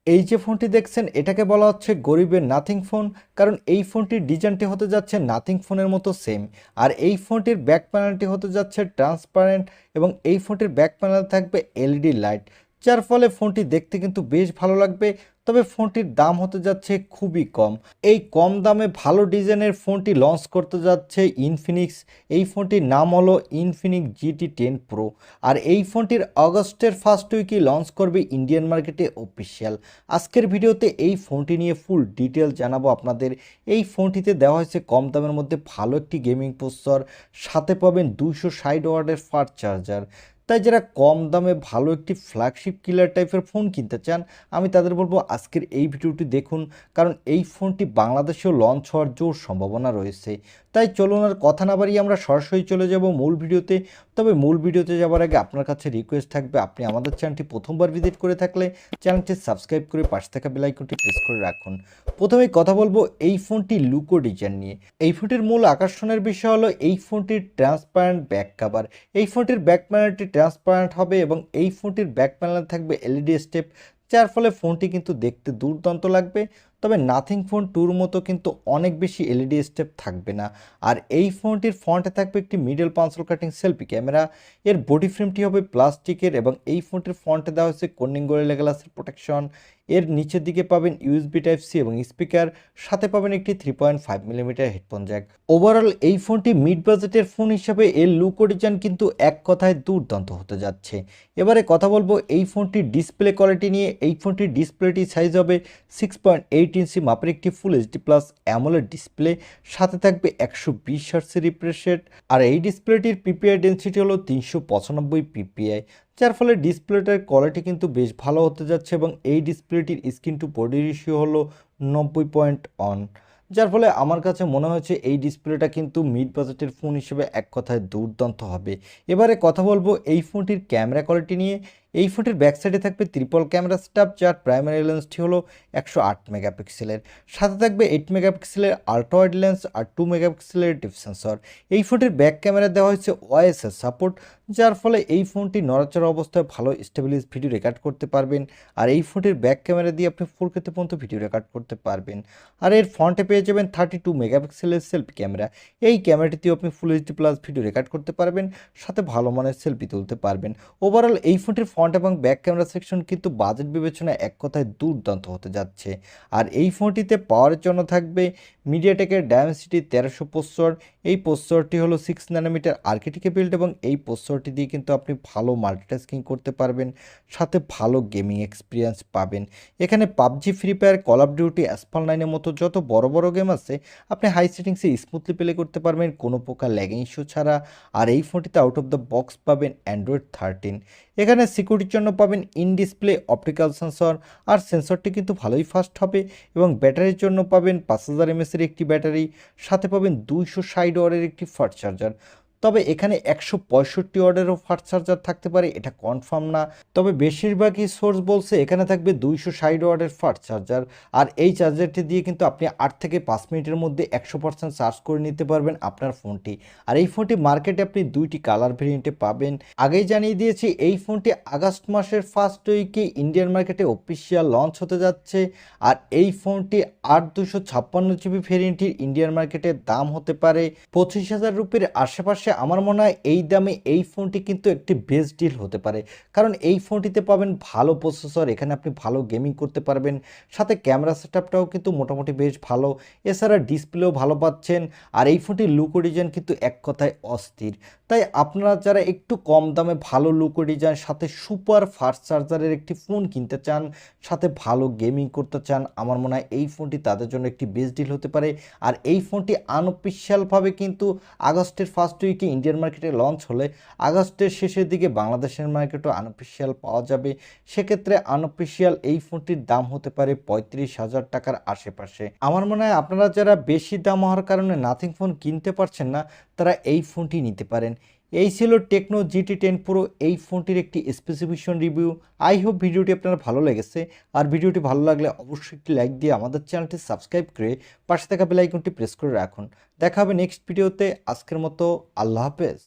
এই যে ফোনটি দেখছেন এটাকে বলা হচ্ছে গরিবের নাথিং ফোন। কারণ এই ফোনটির ডিজাইনটি হতে যাচ্ছে নাথিং ফোনের মতো সেম। আর এই ফোনটির ব্যাক প্যানেলটি হতে যাচ্ছে ট্রান্সপারেন্ট এবং এই ফোনটির ব্যাক প্যানেল থাকবে এলইডি লাইট, যার ফলে ফোনটি দেখতে কিন্তু বেশ ভালো লাগবে। তবে ফোনটির দাম হতে যাচ্ছে খুবই কম। এই কম দামে ভালো ডিজাইনের ফোনটি লঞ্চ করতে যাচ্ছে ইনফিনিক্স। এই ফোনটির নাম হলো ইনফিনিক্স GT10 প্রো। আর এই ফোনটির অগস্টের ফার্স্ট উইকে লঞ্চ করবে ইন্ডিয়ান মার্কেটে অফিসিয়াল। আজকের ভিডিওতে এই ফোনটি নিয়ে ফুল ডিটেল জানাবো আপনাদের। এই ফোনটিতে দেওয়া হয়েছে কম দামের মধ্যে ভালো একটি গেমিং প্রসেসর, সাথে পাবেন 260 ওয়াটের ফাস্ট চার্জার। তাই যারা কম দামে ভালো একটি ফ্ল্যাগশিপ কিলার টাইপের ফোন কিনতে চান, আমি তাদের বলবো আজকের এই ভিডিওটি দেখুন। কারণ এই ফোনটি বাংলাদেশেও লঞ্চ হওয়ার জোর সম্ভাবনা রয়েছে। তাই চলুন আর কথা না বাড়িয়ে আমরা সরাসরি চলে যাব মূল ভিডিওতে। তবে মূল ভিডিওতে যাওয়ার আগে আপনার কাছে রিকোয়েস্ট থাকবে, আপনি আমাদের চ্যানেলটি প্রথমবার ভিজিট করে থাকলে চ্যানেলটি সাবস্ক্রাইব করে পাশে থাকা বেল আইকনটি প্রেস করে রাখুন। প্রথমেই কথা বলবো এই ফোনটি লুকো ডিজাইন নিয়ে। এই ফোনটির মূল আকর্ষণের বিষয় হলো এই ফোনটির ট্রান্সপারেন্ট ব্যাক কভার। এই ফোনটির ব্যাক প্যানেলটি ট্রান্সপারেন্ট হবে এবং এই ফোনটির ব্যাক প্যানেলে থাকবে এলইডি স্টেপ, যার ফলে ফোনটি কিন্তু দেখতে দুর্দান্ত লাগবে। তবে নাথিং ফোন টুর মতো কিন্তু অনেক বেশি এলইডি স্টেপ থাকবে না। আর এই ফোনটির ফ্রন্টে থাকবে একটি মিডল পাঞ্চল কাটিং সেলফি ক্যামেরা। এর বডি ফ্রেমটি হবে প্লাস্টিকের এবং এই ফোনটির ফ্রন্টে দেওয়া হচ্ছে কর্নিং গরিলা গ্লাসের প্রোটেকশন। এর নিচের দিকে পাবেন ইউএসবি টাইপ সি এবং স্পিকার, সাথে পাবেন একটি 3.5 মিলিমিটার হেডফোন জ্যাক। ওভারঅল এই ফোনটি মিড বাজেটের ফোন হিসাবে এর লুক ও ডিজাইন কিন্তু এক কথায় দুর্দান্ত হতে যাচ্ছে। এবারে কথা বলবো এই ফোনটির ডিসপ্লে কোয়ালিটি নিয়ে। এই ফোনটির ডিসপ্লেটি সাইজ হবে 6.8 ইঞ্চি মাপের একটি full HD plus AMOLED display, সাথে থাকবে 120 হার্টজের রিফ্রেশ রেট। আর এই ডিসপ্লেটির পিপিআই ডেন্সিটি হলো 395 পিপিআই, যার ফলে ডিসপ্লেটার কোয়ালিটি কিন্তু বেশ ভালো হতে যাচ্ছে এবং এই ডিসপ্লেটির স্ক্রিন টু বডি রেশিও হলো 90:1, যার ফলে আমার কাছে মনে হয়েছে এই ডিসপ্লেটা কিন্তু মিড বাজেটের ফোন হিসেবে এক কথায় দুর্দান্ত হবে। এবারে কথা বলবো এই ফোনটির ক্যামেরা কোয়ালিটি নিয়ে। এই ফোনটির ব্যাক সাইডে থাকবে ট্রিপল ক্যামেরা সেটআপ, যার প্রাইমারি লেন্সটি হলো 108 মেগাপিক্সেলের, সাথে থাকবে 8 মেগাপিক্সেলের আল্ট্রা ওয়াইড লেন্স আর 2 মেগাপিক্সেলের ডেপথ সেন্সর। এই ফোনটির ব্যাক ক্যামেরা দেওয়া হয়েছে ওআইএসএস সাপোর্ট, যার ফলে এই ফোনটি নড়াচড়া অবস্থায় ভালো স্টেবিলাইজ ভিডিও রেকর্ড করতে পারবেন। আর এই ফোনটির ব্যাক ক্যামেরা দিয়ে আপনি 4K পর্যন্ত ভিডিও রেকর্ড করতে পারবেন। আর এর ফ্রন্টে পেয়ে যাবেন 32 মেগাপিক্সেলের সেলফি ক্যামেরা। এই ক্যামেরাটিতেও আপনি full HD plus video record করতে পারবেন, সাথে ভালো মানের সেলফি তুলতে পারবেন। ওভারঅল এই ফোনটির ফ্রন্ট এবং ব্যাক ক্যামেরা সেকশন কিন্তু বাজেট বিবেচনায় এক কথায় দুর্দান্ত হতে যাচ্ছে। আর এই ফোনটিতে পাওয়ারের জন্য থাকবে মিডিয়াটেকের ডায়মেনসিটি 1300 প্রসেসর। এই প্রসেসরটি হলো 6 ন্যানোমিটার আর্কিটেক্টে বিল্ড এবং এই প্রসেসরটি দিয়ে কিন্তু আপনি ভালো মাল্টিটাস্কিং করতে পারবেন, সাথে ভালো গেমিং এক্সপিরিয়েন্স পাবেন। এখানে PUBG, free fire, call of duty, asphalt 9-এর মতো যত বড় বড় গেম আছে আপনি হাই সেটিংসে স্মুথলি প্লে করতে পারবেন কোনো প্রকার ল্যাগিং ইস্যু ছাড়া। আর এই ফোনটিতে আউট অফ দ্য বক্স পাবেন অ্যান্ড্রয়েড 13। এখানে সিকিউরিটির জন্য পাবেন ইন ডিসপ্লে অপটিক্যাল সেন্সর, আর সেন্সরটি কিন্তু ভালোই ফাস্ট হবে। এবং ব্যাটারির জন্য পাবেন 5000 এমএসের একটি ব্যাটারি, সাথে পাবেন 260 ওয়াটের একটি ফাস্ট চার্জার। তবে এখানে 165 ওয়াটেরও ফাস্ট চার্জার থাকতে পারে, এটা কনফার্ম না। তবে বেশিরভাগই সোর্স বলছে এখানে থাকবে 260 ওয়াটের ফাস্ট চার্জার। আর এই চার্জারটি দিয়ে কিন্তু আপনি 8 থেকে 5 মিনিটের মধ্যে 100% চার্জ করে নিতে পারবেন আপনার ফোনটি। আর এই ফোনটি মার্কেটে আপনি দুইটি কালার ভেরিয়েন্টে পাবেন। আগেই জানিয়ে দিয়েছি এই ফোনটি আগস্ট মাসের ফার্স্ট উইকে ইন্ডিয়ান মার্কেটে অফিসিয়াল লঞ্চ হতে যাচ্ছে। আর এই ফোনটি 8/256 জিবি ভেরিয়েন্টটির ইন্ডিয়ান মার্কেটের দাম হতে পারে 25,000 রুপির আশেপাশে। আমার মনে হয় এই দামে এই ফোনটি কিন্তু একটি বেস্ট ডিল হতে পারে। কারণ এই ফোনটিতে পাবেন ভালো প্রসেসর, এখানে আপনি ভালো গেমিং করতে পারবেন, সাথে ক্যামেরা সেটআপটাও কিন্তু মোটামুটি বেশ ভালো। এছাড়া ডিসপ্লেও ভালো পাচ্ছেন। আর এই ফোনটির লুক ও ডিজাইন কিন্তু এক কথায় অস্থির। তাই আপনারা যারা একটু কম দামে ভালো লুক ও ডিজাইন সাথে সুপার ফাস্ট চার্জারের একটি ফোন কিনতে চান, সাথে ভালো গেমিং করতে চান, আমার মনে হয় এই ফোনটি তাদের জন্য একটি বেস্ট ডিল হতে পারে। আর এই ফোনটি আনঅফিসিয়ালভাবে কিন্তু আগস্টের ফার্স্ট উইকে ইন্ডিয়ান মার্কেটে লঞ্চ হলে আগস্টের শেষের দিকে বাংলাদেশের মার্কেটও আনঅফিসিয়াল পাওয়া যাবে। সেক্ষেত্রে আনঅফিসিয়াল এই ফোনটির দাম হতে পারে 35,000 টাকার আশেপাশে। আমার মনে হয় আপনারা যারা বেশি দাম হওয়ার কারণে নাথিং ফোন কিনতে পারছেন না, তারা এই ফোনটি নিতে পারেন। এই ছিল টেকনো GT10 প্রো, এই ফোনটির একটি স্পেসিফিকেশন রিভিউ। আই হোপ ভিডিওটি আপনার ভালো লেগেছে। আর ভিডিওটি ভালো লাগলে অবশ্যই একটি লাইক দিয়ে আমাদের চ্যানেলটি সাবস্ক্রাইব করে পাশে থাকা বেল আইকনটি প্রেস করে রাখুন। দেখা হবে নেক্সট ভিডিওতে। আজকের মতো আল্লাহ হাফেজ।